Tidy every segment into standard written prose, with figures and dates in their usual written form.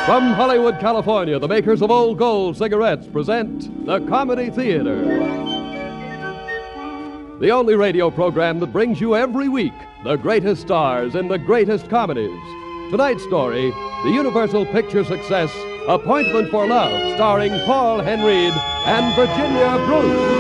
From Hollywood, California, the makers of Old Gold cigarettes present the Comedy Theater. The only radio program that brings you every week the greatest stars in the greatest comedies. Tonight's story, the Universal Picture success, Appointment for Love, starring Paul Henreid and Virginia Bruce.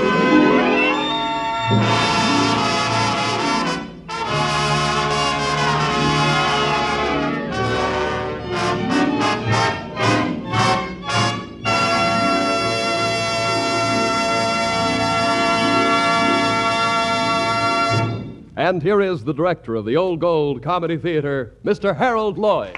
And here is the director of the Old Gold Comedy Theater, Mr. Harold Lloyd.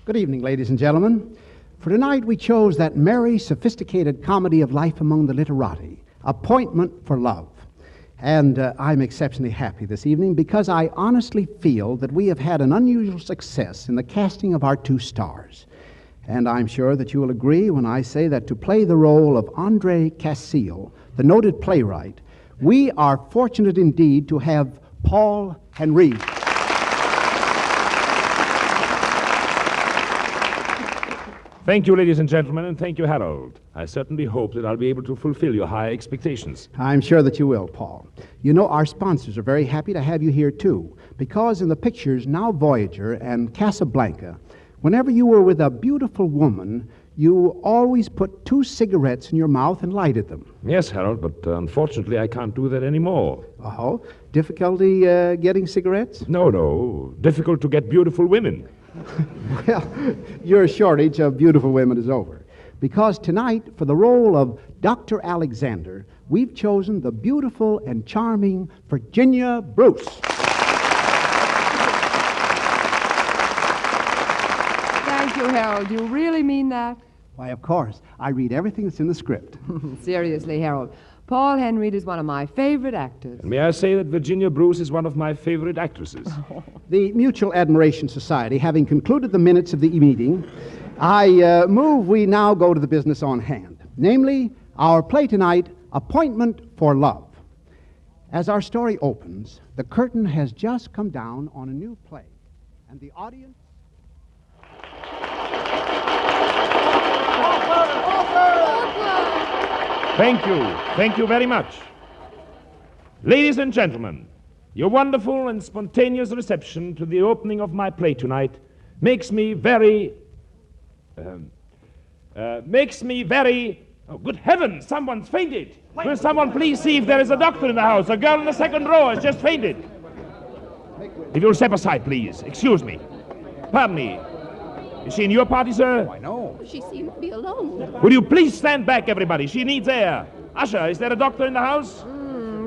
Good evening, ladies and gentlemen. For tonight, we chose that merry, sophisticated comedy of life among the literati, Appointment for Love. And I'm exceptionally happy this evening because I honestly feel that we have had an unusual success in the casting of our two stars. And I'm sure that you will agree when I say that to play the role of Andre Cecil, the noted playwright, we are fortunate indeed to have Paul Henreid. Thank you, ladies and gentlemen, and thank you, Harold. I certainly hope that I'll be able to fulfill your high expectations. I'm sure that you will, Paul. You know, our sponsors are very happy to have you here, too, because in the pictures Now Voyager and Casablanca, whenever you were with a beautiful woman, you always put 2 cigarettes in your mouth and lighted them. Yes, Harold, but unfortunately I can't do that anymore. Oh, difficulty getting cigarettes? No. Difficult to get beautiful women. Well, your shortage of beautiful women is over. Because tonight, for the role of Dr. Alexander, we've chosen the beautiful and charming Virginia Bruce. Thank you, Harold. You really mean that? Why, of course. I read everything that's in the script. Seriously, Harold. Paul Henreid is one of my favorite actors. And may I say that Virginia Bruce is one of my favorite actresses. The Mutual Admiration Society, having concluded the minutes of the meeting, I move we now go to the business on hand, namely our play tonight, Appointment for Love. As our story opens, the curtain has just come down on a new play, and the audience... Thank you very much. Ladies and gentlemen, your wonderful and spontaneous reception to the opening of my play tonight makes me very... oh, good heavens, someone's fainted. Will someone please see if there is a doctor in the house? A girl in the second row has just fainted. If you'll step aside, please. Excuse me. Pardon me. Is she in your party, sir? Why, no. She seems to be alone. Will you please stand back, everybody? She needs air. Usher, is there a doctor in the house?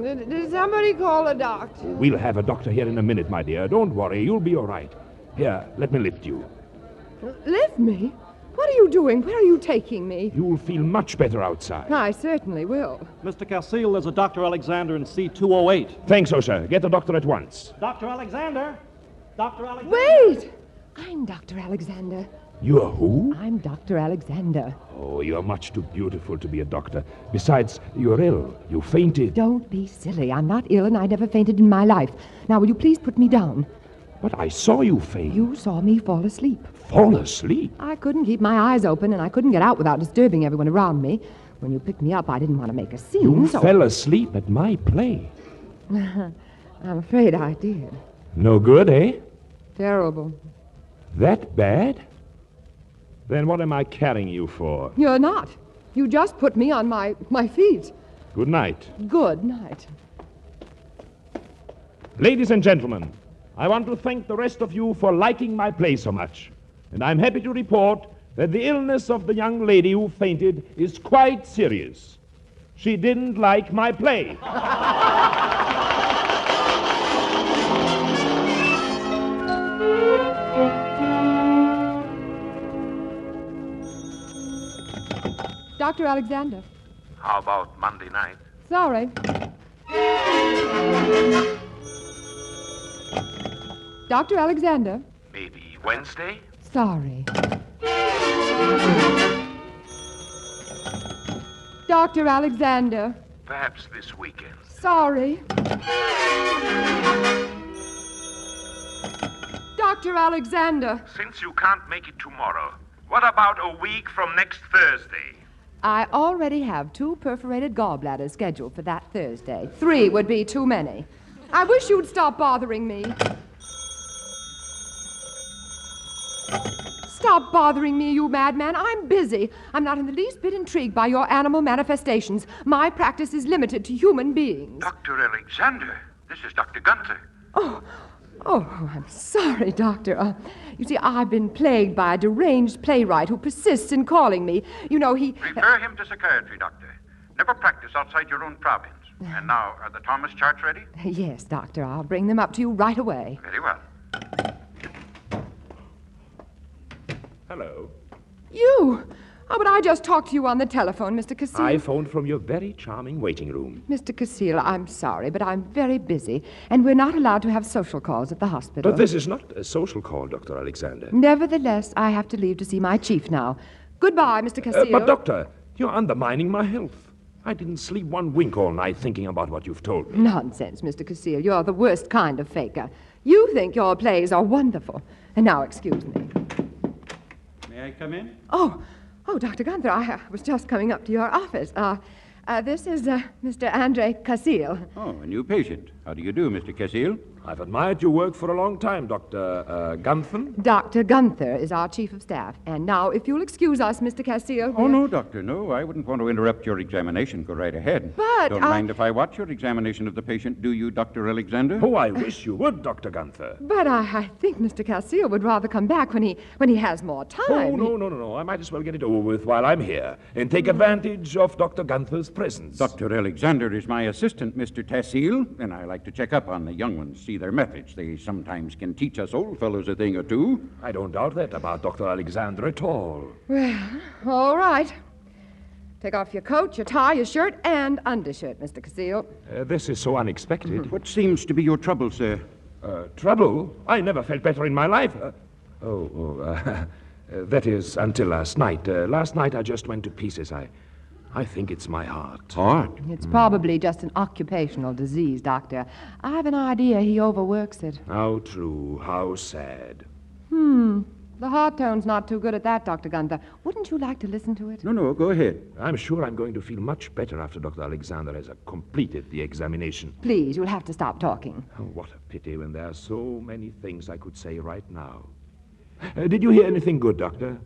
Did somebody call a doctor? We'll have a doctor here in a minute, my dear. Don't worry, you'll be all right. Here, let me lift you. Lift me? What are you doing? Where are you taking me? You'll feel much better outside. I certainly will. Mr. Cecil, there's a Dr. Alexander in C208. Thanks, sir. Get the doctor at once. Dr. Alexander? Dr. Alexander? Wait! I'm Dr. Alexander. You're who? I'm Dr. Alexander. Oh, you're much too beautiful to be a doctor. Besides, you're ill. You fainted. Don't be silly. I'm not ill and I never fainted in my life. Now, will you please put me down? But I saw you faint. You saw me fall asleep. Fall asleep? I couldn't keep my eyes open and I couldn't get out without disturbing everyone around me. When you picked me up, I didn't want to make a scene, You so... fell asleep at my play. I'm afraid I did. No good, eh? Terrible. That bad? Then what am I carrying you for? You're not. You just put me on my feet. Good night. Good night. Ladies and gentlemen, I want to thank the rest of you for liking my play so much. And I'm happy to report that the illness of the young lady who fainted is quite serious. She didn't like my play. Dr. Alexander. How about Monday night? Sorry. Dr. Alexander. Maybe Wednesday? Sorry. Dr. Alexander. Perhaps this weekend. Sorry. Dr. Alexander. Since you can't make it tomorrow, what about a week from next Thursday? I already have 2 perforated gallbladders scheduled for that Thursday. 3 would be too many. I wish you'd stop bothering me. Stop bothering me, you madman. I'm busy. I'm not in the least bit intrigued by your animal manifestations. My practice is limited to human beings. Dr. Alexander, this is Dr. Gunther. Oh, I'm sorry, Doctor. You see, I've been plagued by a deranged playwright who persists in calling me. You know, he... Refer him to psychiatry, Doctor. Never practice outside your own province. And now, are the Thomas charts ready? Yes, Doctor. I'll bring them up to you right away. Very well. Hello. You! Oh, but I just talked to you on the telephone, Mr. Cecil. I phoned from your very charming waiting room. Mr. Cecil, I'm sorry, but I'm very busy, and we're not allowed to have social calls at the hospital. But this is not a social call, Dr. Alexander. Nevertheless, I have to leave to see my chief now. Goodbye, Mr. Cecil. But, Doctor, you're undermining my health. I didn't sleep one wink all night thinking about what you've told me. Nonsense, Mr. Cecil. You're the worst kind of faker. You think your plays are wonderful. And now, excuse me. May I come in? Oh, Dr. Gunther, I was just coming up to your office. This is Mr. Andre Cecil. Oh, a new patient. How do you do, Mr. Cecil? I've admired your work for a long time, Dr. Gunther. Dr. Gunther is our chief of staff. And now, if you'll excuse us, Mr. Cecil... Oh, no, Doctor, no. I wouldn't want to interrupt your examination. Go right ahead. But Don't mind if I watch your examination of the patient, do you, Dr. Alexander? Oh, I wish you would, Dr. Gunther. But I think Mr. Cecil would rather come back when he has more time. Oh, no. I might as well get it over with while I'm here and take advantage of Dr. Gunther's presence. Dr. Alexander is my assistant, Mr. Cecil, and I like to check up on the young ones, see their methods. They sometimes can teach us old fellows a thing or two. I don't doubt that about Dr. Alexander at all. Well, all right. Take off your coat, your tie, your shirt, and undershirt, Mr. Cecil. This is so unexpected. What seems to be your trouble, sir? Trouble? I never felt better in my life. That is, until last night. Last night I just went to pieces. I think it's my heart. Heart? It's probably just an occupational disease, Doctor. I have an idea he overworks it. How true, how sad. The heart tone's not too good at that, Dr. Gunther. Wouldn't you like to listen to it? No, go ahead. I'm sure I'm going to feel much better after Dr. Alexander has completed the examination. Please, you'll have to stop talking. Oh, what a pity when there are so many things I could say right now. Did you hear anything good, Doctor?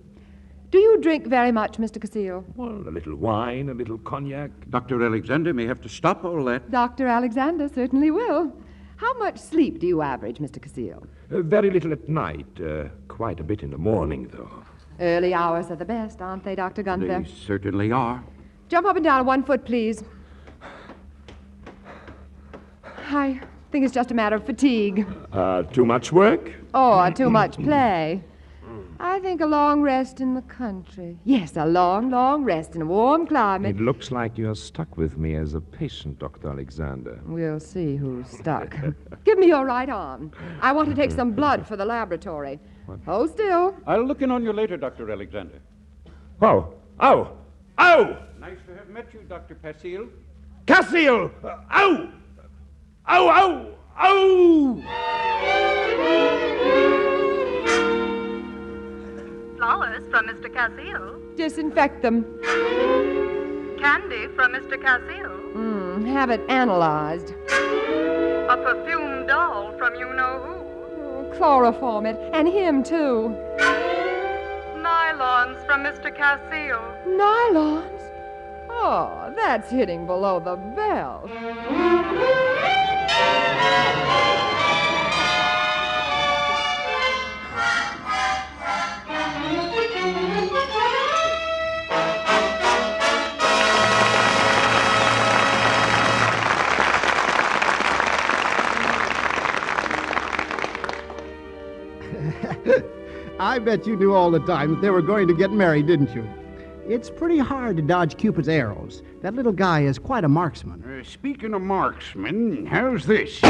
Do you drink very much, Mr. Cecil? Well, a little wine, a little cognac. Dr. Alexander may have to stop all that. Dr. Alexander certainly will. How much sleep do you average, Mr. Cecil? Very little at night. Quite a bit in the morning, though. Early hours are the best, aren't they, Dr. Gunther? They certainly are. Jump up and down on 1 foot, please. I think it's just a matter of fatigue. Too much work? Or too much play. I think a long rest in the country. Yes, a long, long rest in a warm climate. It looks like you're stuck with me as a patient, Dr. Alexander. We'll see who's stuck. Give me your right arm. I want to take some blood for the laboratory. Hold still. I'll look in on you later, Dr. Alexander. Oh! Ow! Ow! Nice to have met you, Dr. Cecil. Cecil! Ow! Ow, ow, ow! Flowers from Mr. Cecil. Disinfect them. Candy from Mr. Cecil. Have it analyzed. A perfumed doll from you-know-who. Chloroform it. And him, too. Nylons from Mr. Cecil. Nylons? Oh, that's hitting below the belt. I bet you knew all the time that they were going to get married, didn't you? It's pretty hard to dodge Cupid's arrows. That little guy is quite a marksman. Speaking of marksmen, how's this?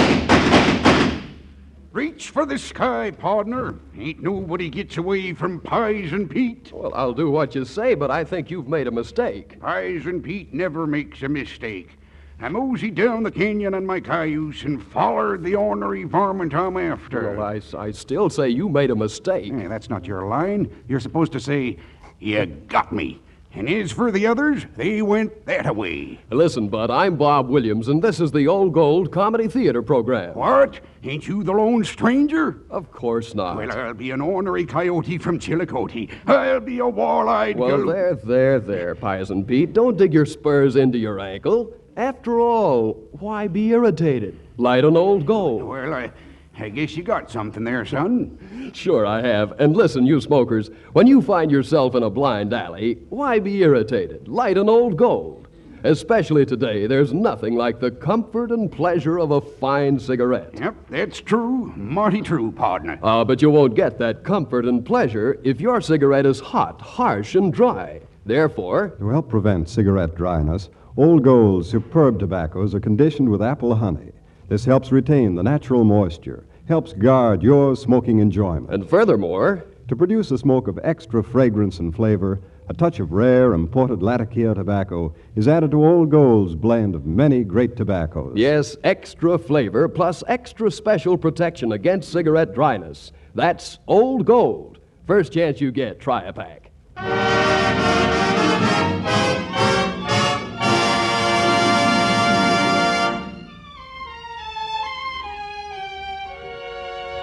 Reach for the sky, partner. Ain't nobody gets away from Pies and Pete. Well, I'll do what you say, but I think you've made a mistake. Pies and Pete never makes a mistake. I moseyed down the canyon on my cayuse and follered the ornery varmint I'm after. Well, I still say you made a mistake. Hey, that's not your line. You're supposed to say, "You got me." And as for the others, they went that-a-way. Listen, Bud, I'm Bob Williams, and this is the Old Gold Comedy Theater program. What? Ain't you the lone stranger? Of course not. Well, I'll be an ornery coyote from Chillicothe. I'll be a wall-eyed Well, there, Pison Pete. Don't dig your spurs into your ankle. After all, why be irritated? Light on Old Gold. Well, I guess you got something there, son. Sure, I have. And listen, you smokers, when you find yourself in a blind alley, why be irritated? Light on Old Gold. Especially today, there's nothing like the comfort and pleasure of a fine cigarette. Yep, that's true. Mighty true, partner. But you won't get that comfort and pleasure if your cigarette is hot, harsh, and dry. Therefore, to help prevent cigarette dryness, Old Gold's superb tobaccos are conditioned with apple honey. This helps retain the natural moisture, helps guard your smoking enjoyment. And furthermore, to produce a smoke of extra fragrance and flavor, a touch of rare imported Latakia tobacco is added to Old Gold's blend of many great tobaccos. Yes, extra flavor plus extra special protection against cigarette dryness. That's Old Gold. First chance you get, try a pack.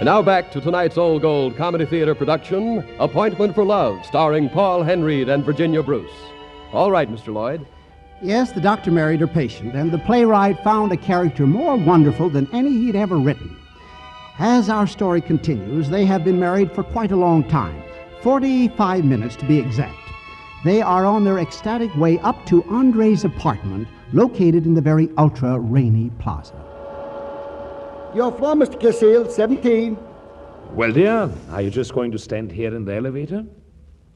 And now back to tonight's Old Gold Comedy Theater production, Appointment for Love, starring Paul Henreid and Virginia Bruce. All right, Mr. Lloyd. Yes, the doctor married her patient, and the playwright found a character more wonderful than any he'd ever written. As our story continues, they have been married for quite a long time, 45 minutes to be exact. They are on their ecstatic way up to Andre's apartment, located in the very ultra-rainy plaza. Your floor, Mr. Cecil, 17. Well, dear, are you just going to stand here in the elevator?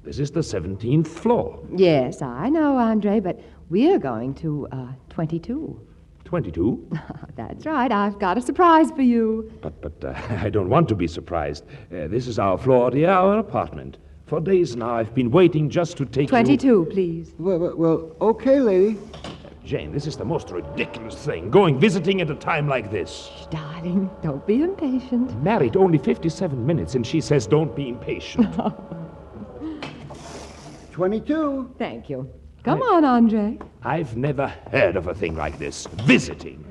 This is the 17th floor. Yes, I know, Andre, but we're going to 22. 22? That's right. I've got a surprise for you. But I don't want to be surprised. This is our floor, dear, our apartment. For days now, I've been waiting just to take 22, please. Well, okay, lady. Jane, this is the most ridiculous thing, going visiting at a time like this. Darling, don't be impatient. Married only 57 minutes, and she says don't be impatient. 22. Thank you. Come on, Andre. I've never heard of a thing like this. Visiting.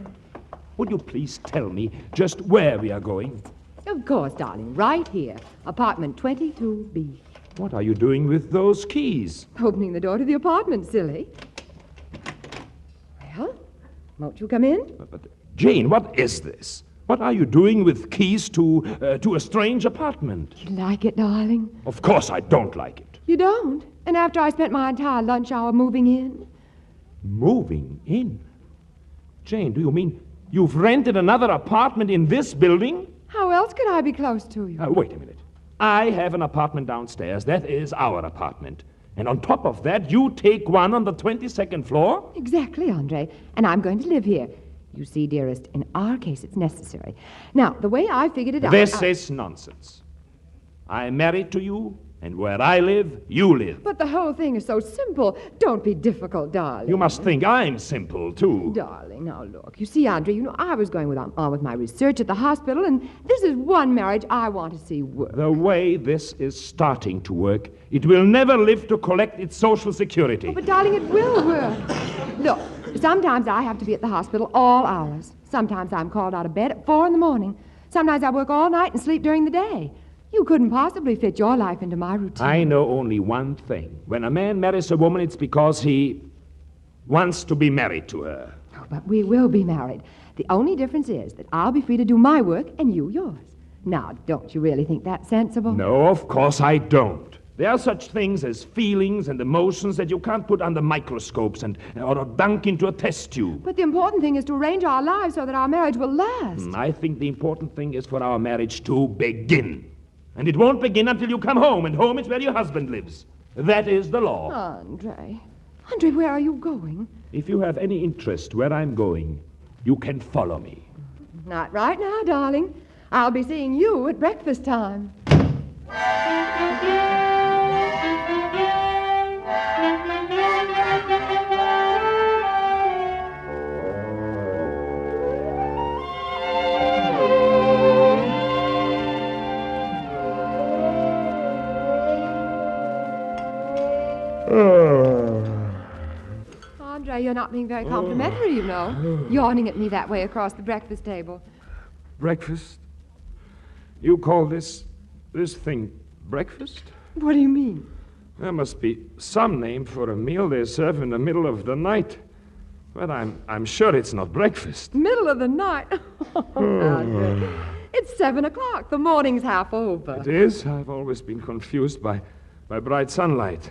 Would you please tell me just where we are going? Of course, darling. Right here. Apartment 22B. What are you doing with those keys? Opening the door to the apartment, silly. Well, won't you come in? But Jane, what is this? What are you doing with keys to a strange apartment? You like it, darling? Of course I don't like it. You don't? And after I spent my entire lunch hour moving in? Moving in? Jane, do you mean you've rented another apartment in this building? How else could I be close to you? Wait a minute. I have an apartment downstairs. That is our apartment. And on top of that, you take one on the 22nd floor? Exactly, Andre. And I'm going to live here. You see, dearest, in our case, it's necessary. Now, the way I figured it out... This is nonsense. I'm married to you, and where I live, you live. But the whole thing is so simple. Don't be difficult, darling. You must think I'm simple, too. Darling, now look. You see, Andre, I was going on with my research at the hospital, and this is one marriage I want to see work. The way this is starting to work, it will never live to collect its Social Security. Oh, but, darling, it will work. Look, sometimes I have to be at the hospital all hours. Sometimes I'm called out of bed at 4 a.m. Sometimes I work all night and sleep during the day. You couldn't possibly fit your life into my routine. I know only one thing. When a man marries a woman, it's because he wants to be married to her. Oh, but we will be married. The only difference is that I'll be free to do my work and you yours. Now, don't you really think that's sensible? No, of course I don't. There are such things as feelings and emotions that you can't put under microscopes or dunk into a test tube. But the important thing is to arrange our lives so that our marriage will last. I think the important thing is for our marriage to begin. And it won't begin until you come home, and home is where your husband lives. That is the law. Andre, where are you going? If you have any interest where I'm going, you can follow me. Not right now, darling. I'll be seeing you at breakfast time. you're not being very complimentary, you know. Yawning at me that way across the breakfast table. Breakfast? You call this thing breakfast? What do you mean? There must be some name for a meal they serve in the middle of the night. But I'm sure it's not breakfast. Middle of the night? Andre. It's 7 o'clock. The morning's half over. It is? I've always been confused by bright sunlight.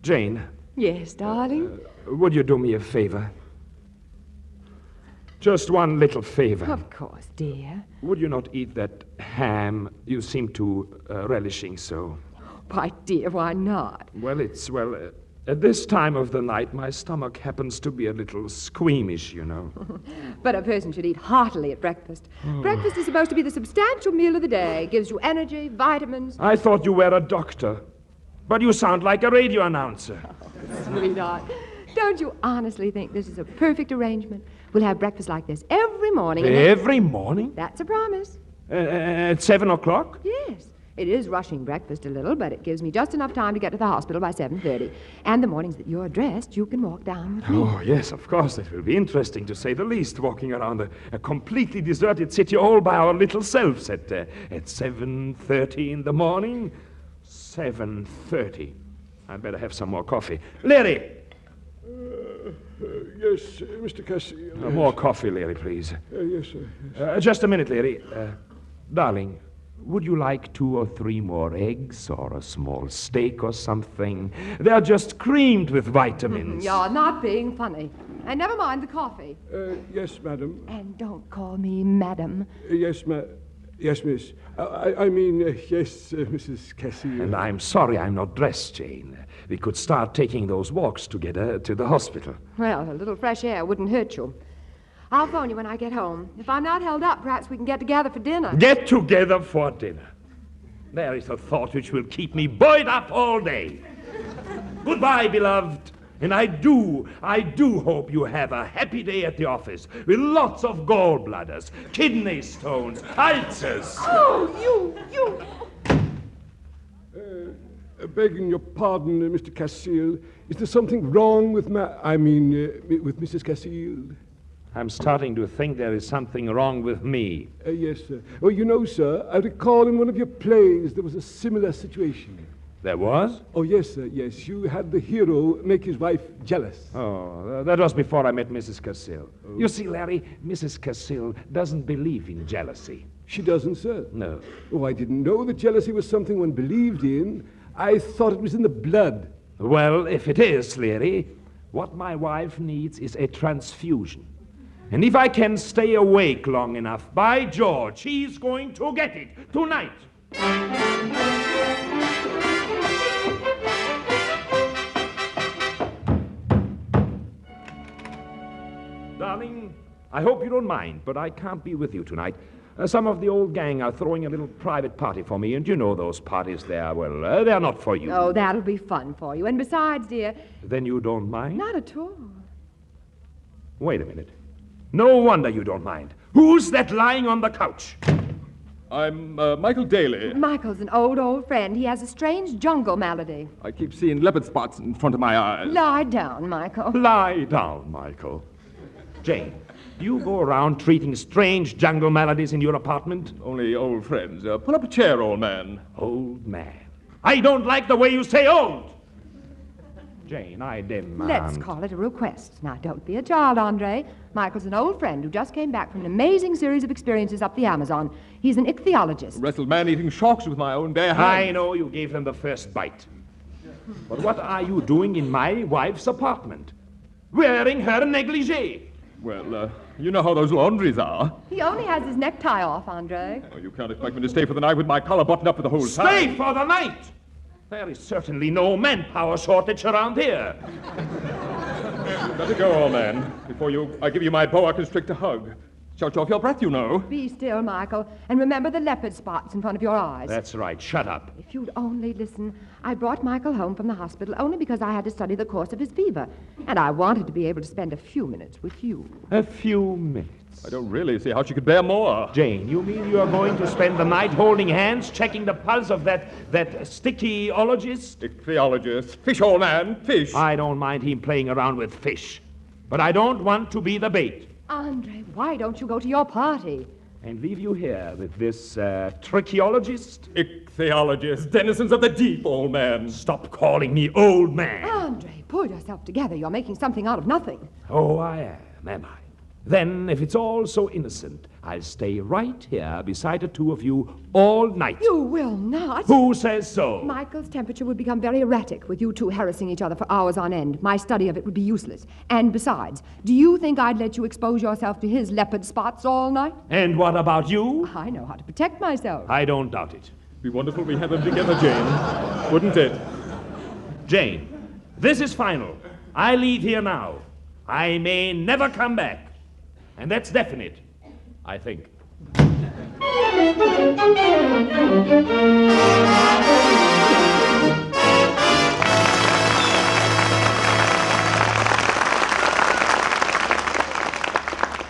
Jane. Yes, darling? Would you do me a favor? Just one little favor. Of course, dear. Would you not eat that ham you seem to relishing so? Why, dear, why not? Well, at this time of the night, my stomach happens to be a little squeamish, you know. But a person should eat heartily at breakfast. Breakfast is supposed to be the substantial meal of the day. Gives you energy, vitamins. I thought you were a doctor. But you sound like a radio announcer. Oh, sweetheart, don't you honestly think this is a perfect arrangement? We'll have breakfast like this every morning. Every morning? That's a promise. At 7 o'clock? Yes. It is rushing breakfast a little, but it gives me just enough time to get to the hospital by 7:30. And the mornings that you're dressed, you can walk down with me. Oh, yes, of course. It will be interesting, to say the least, walking around a completely deserted city all by our little selves at 7:30 in the morning. 7:30. I'd better have some more coffee. Larry! Yes, Mr. Cassie. More coffee, Larry, please. Yes, sir. Yes. Just a minute, Larry. Darling, would you like 2 or 3 more eggs or a small steak or something? They're just creamed with vitamins. You're not being funny. And never mind the coffee. Yes, madam. And don't call me madam. Yes, miss. I mean, yes, Mrs. Cassie. And I'm sorry I'm not dressed, Jane. We could start taking those walks together to the hospital. Well, a little fresh air wouldn't hurt you. I'll phone you when I get home. If I'm not held up, perhaps we can get together for dinner. Get together for dinner. There is a thought which will keep me buoyed up all day. Goodbye, beloved. And I do hope you have a happy day at the office with lots of gallbladders, kidney stones, ulcers. Oh, you... Begging your pardon, Mr. Cecil, is there something wrong with with Mrs. Cecil? I'm starting to think there is something wrong with me. Yes, sir. Well, you know, sir, I recall in one of your plays there was a similar situation. There was? Oh, yes, sir, yes. You had the hero make his wife jealous. Oh, that was before I met Mrs. Cecil. Oh. You see, Larry, Mrs. Cecil doesn't believe in jealousy. She doesn't, sir? No. Oh, I didn't know that jealousy was something one believed in. I thought it was in the blood. Well, if it is, Larry, what my wife needs is a transfusion. And if I can stay awake long enough, by George, she's going to get it tonight. Darling, I hope you don't mind, but I can't be with you tonight. Some of the old gang are throwing a little private party for me, and you know those parties there, well, they're not for you. Oh, that'll be fun for you. And besides, dear... Then you don't mind? Not at all. Wait a minute. No wonder you don't mind. Who's that lying on the couch? I'm Michael Daly. Michael's an old friend. He has a strange jungle malady. I keep seeing leopard spots in front of my eyes. Lie down, Michael. Lie down, Michael. Jane, do you go around treating strange jungle maladies in your apartment? Only old friends. Pull up a chair, old man. Old man. I don't like the way you say old. Jane, I demand... Let's call it a request. Now, don't be a child, Andre. Michael's an old friend who just came back from an amazing series of experiences up the Amazon. He's an ichthyologist. Wrestled man eating sharks with my own bare hands. I know you gave them the first bite. But what are you doing in my wife's apartment? Wearing her negligee. Well, you know how those laundries are. He only has his necktie off, Andre. Oh, you can't expect me to stay for the night with my collar buttoned up for the whole time. Stay for the night! There is certainly no manpower shortage around here. Better go, old man, before I give you my boa constrictor hug. Choke off your breath, you know. Be still, Michael, and remember the leopard spots in front of your eyes. That's right. Shut up. If you'd only listen, I brought Michael home from the hospital only because I had to study the course of his fever, and I wanted to be able to spend a few minutes with you. A few minutes. I don't really see how she could bear more. Jane, you mean you are going to spend the night holding hands, checking the pulse of that stickyologist? Ichthyologist. Fish, old man, fish. I don't mind him playing around with fish, but I don't want to be the bait. Andre, why don't you go to your party? And leave you here with this trichyologist? Ichthyologist. Denizens of the deep, old man. Stop calling me old man. Andre, pull yourself together. You're making something out of nothing. Oh, I am I? Then, if it's all so innocent, I'll stay right here beside the two of you all night. You will not. Who says so? Michael's temperature would become very erratic with you two harassing each other for hours on end. My study of it would be useless. And besides, do you think I'd let you expose yourself to his leopard spots all night? And what about you? I know how to protect myself. I don't doubt it. It'd be wonderful we had them together, Jane. Wouldn't it? Jane, this is final. I leave here now. I may never come back. And that's definite, I think.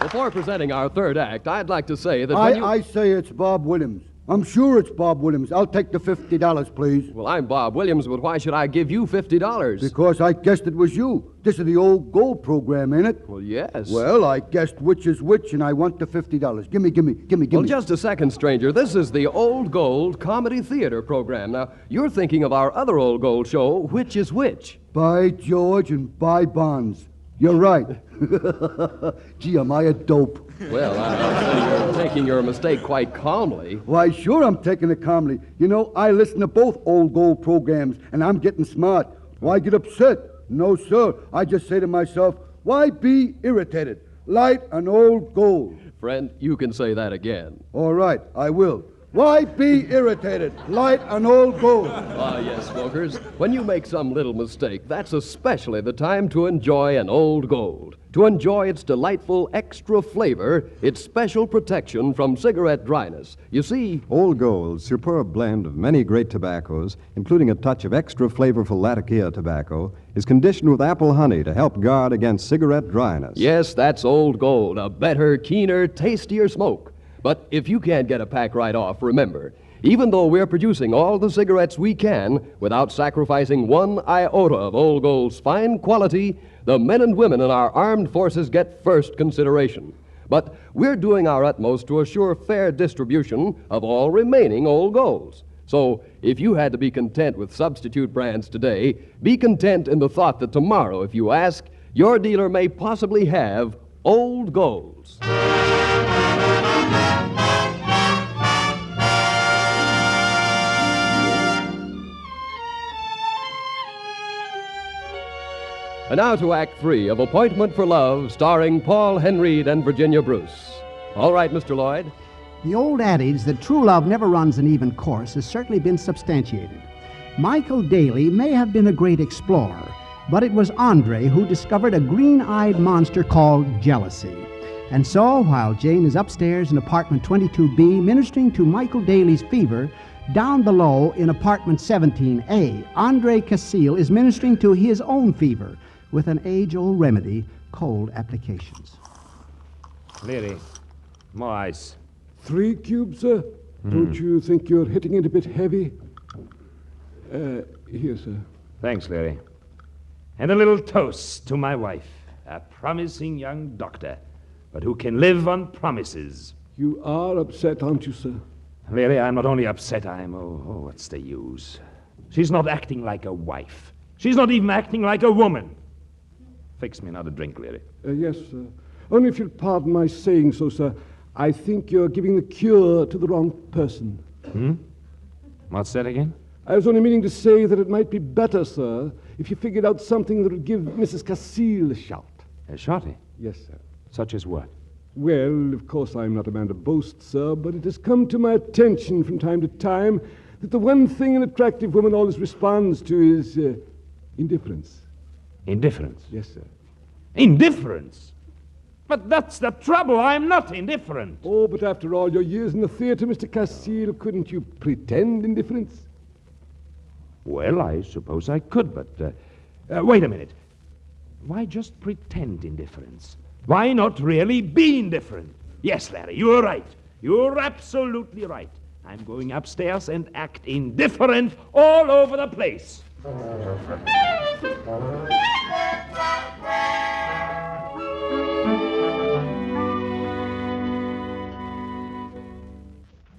Before presenting our third act, I'd like to say that I say it's Bob Williams. I'm sure it's Bob Williams. I'll take the $50, please. Well, I'm Bob Williams, but why should I give you $50? Because I guessed it was you. This is the old gold program, ain't it? Well, yes. Well, I guessed which is which, and I want the $50. Gimme. Well, just a second, stranger. This is the Old Gold Comedy Theater program. Now, you're thinking of our other Old Gold show, Which is Which? By George and by Bonds. You're right. Gee, am I a dope? Well, I'd say you're taking your mistake quite calmly. Why, sure I'm taking it calmly. You know, I listen to both Old Gold programs, and I'm getting smart. Why get upset? No, sir. I just say to myself, why be irritated? Light an Old Gold. Friend, you can say that again. All right, I will. Why be irritated? Light an Old Gold. Ah, yes, smokers. When you make some little mistake, that's especially the time to enjoy an Old Gold. To enjoy its delightful extra flavor, its special protection from cigarette dryness. You see, Old Gold's superb blend of many great tobaccos, including a touch of extra flavorful Latakia tobacco, is conditioned with apple honey to help guard against cigarette dryness. Yes, that's Old Gold, a better, keener, tastier smoke. But if you can't get a pack right off, remember, even though we're producing all the cigarettes we can without sacrificing one iota of Old Gold's fine quality, the men and women in our armed forces get first consideration. But we're doing our utmost to assure fair distribution of all remaining Old Golds. So if you had to be content with substitute brands today, be content in the thought that tomorrow, if you ask, your dealer may possibly have Old Golds. And now to Act 3 of Appointment for Love, starring Paul Henreid and Virginia Bruce. All right, Mr. Lloyd. The old adage that true love never runs an even course has certainly been substantiated. Michael Daly may have been a great explorer, but it was Andre who discovered a green-eyed monster called jealousy. And so, while Jane is upstairs in apartment 22B ministering to Michael Daly's fever, down below in apartment 17A, Andre Cecil is ministering to his own fever with an age-old remedy, cold applications. Leary, more ice. 3 cubes, sir? Don't you think you're hitting it a bit heavy? Here, sir. Thanks, Leary. And a little toast to my wife, a promising young doctor, but who can live on promises. You are upset, aren't you, sir? Leary, I'm not only upset, what's the use? She's not acting like a wife. She's not even acting like a woman. Fix me another drink, Leary. Yes, sir. Only if you'll pardon my saying so, sir, I think you're giving the cure to the wrong person. What's that again? I was only meaning to say that it might be better, sir, if you figured out something that would give Mrs. Cecil a shot. A shotty? Yes, sir. Such as what? Well, of course, I'm not a man to boast, sir, but it has come to my attention from time to time that the one thing an attractive woman always responds to is indifference. Indifference? Yes, sir. Indifference? But that's the trouble. I'm not indifferent. Oh, but after all your years in the theater, Mr. Cecil, couldn't you pretend indifference? Well, I suppose I could, but... wait a minute. Why just pretend indifference? Why not really be indifferent? Yes, Larry, you're right. You're absolutely right. I'm going upstairs and act indifferent all over the place.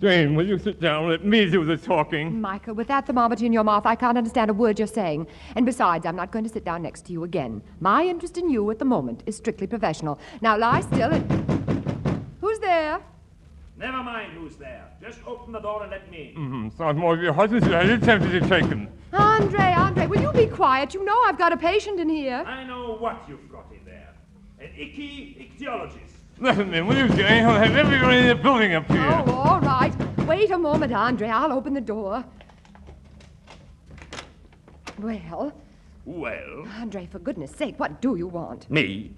Jane, will you sit down? Let me do the talking. Michael, with that thermometer in your mouth, I can't understand a word you're saying. And besides, I'm not going to sit down next to you again. My interest in you at the moment is strictly professional. Now lie still and... Who's there? Never mind who's there. Just open the door and let me in. Sounds more of your husband's attempted to take him. Andre, will you be quiet? You know I've got a patient in here. I know what you've got in there. An ichthyologist. Listen, then, will you, Jane? I'll have everybody in the building up here. Oh, all right. Wait a moment, Andre. I'll open the door. Well? Well? Andre, for goodness sake, what do you want? Me?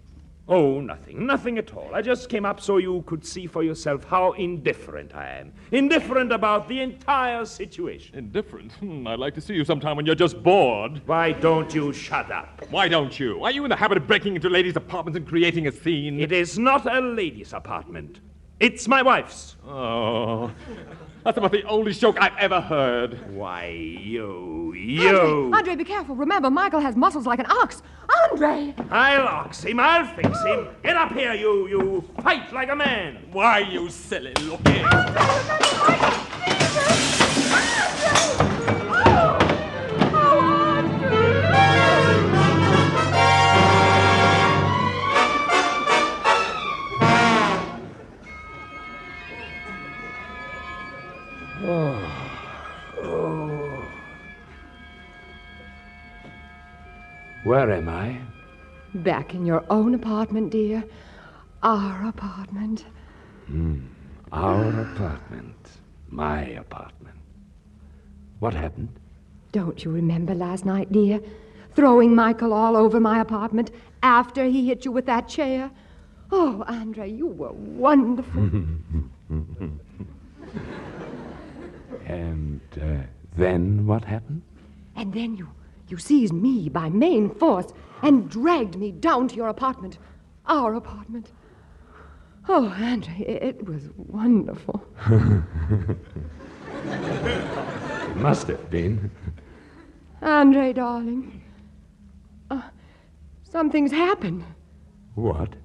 Oh, nothing. Nothing at all. I just came up so you could see for yourself how indifferent I am. Indifferent about the entire situation. Indifferent? I'd like to see you sometime when you're just bored. Why don't you shut up? Why don't you? Are you in the habit of breaking into ladies' apartments and creating a scene? It is not a lady's apartment. It's my wife's. Oh, that's about the oldest joke I've ever heard. Why, you. Andre, be careful. Remember, Michael has muscles like an ox. Andre! I'll ox him. I'll fix him. Get up here, you. Fight like a man. Why, you silly looking. Where am I? Back in your own apartment, dear. Our apartment. Our apartment. My apartment. What happened? Don't you remember last night, dear? Throwing Michael all over my apartment after he hit you with that chair? Oh, Andre, you were wonderful. And then what happened? And then you seized me by main force and dragged me down to your apartment. Our apartment. Oh, Andre, it was wonderful. It must have been. Andre, darling, something's happened. What?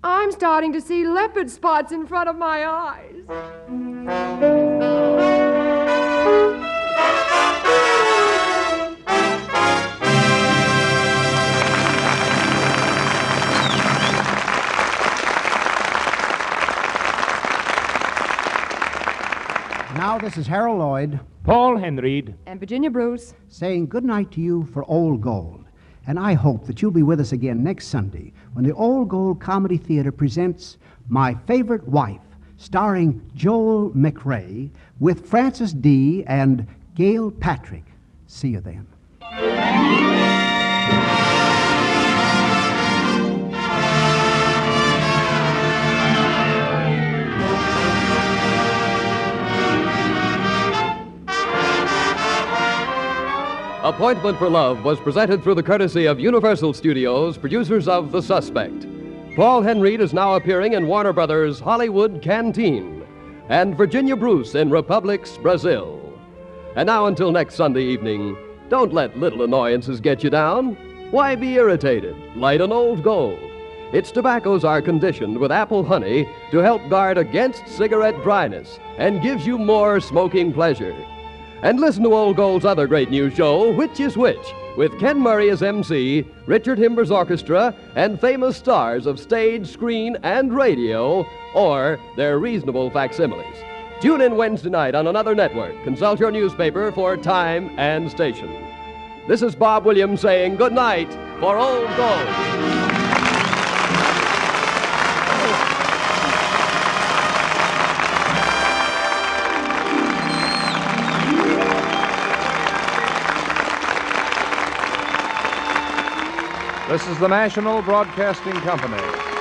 I'm starting to see leopard spots in front of my eyes. Now, this is Harold Lloyd. Paul Henreid. And Virginia Bruce. Saying good night to you for Old Gold. And I hope that you'll be with us again next Sunday when the Old Gold Comedy Theater presents My Favorite Wife, starring Joel McRae with Francis D. and Gail Patrick. See you then. Appointment for Love was presented through the courtesy of Universal Studios, producers of The Suspect. Paul Henreid is now appearing in Warner Brothers' Hollywood Canteen, and Virginia Bruce in Republic's Brazil. And now until next Sunday evening, don't let little annoyances get you down. Why be irritated? Light an Old Gold. Its tobaccos are conditioned with apple honey to help guard against cigarette dryness and gives you more smoking pleasure. And listen to Old Gold's other great new show, Which is Which, with Ken Murray as MC, Richard Himber's orchestra, and famous stars of stage, screen, and radio, or their reasonable facsimiles. Tune in Wednesday night on another network. Consult your newspaper for time and station. This is Bob Williams saying good night for Old Gold. This is the National Broadcasting Company.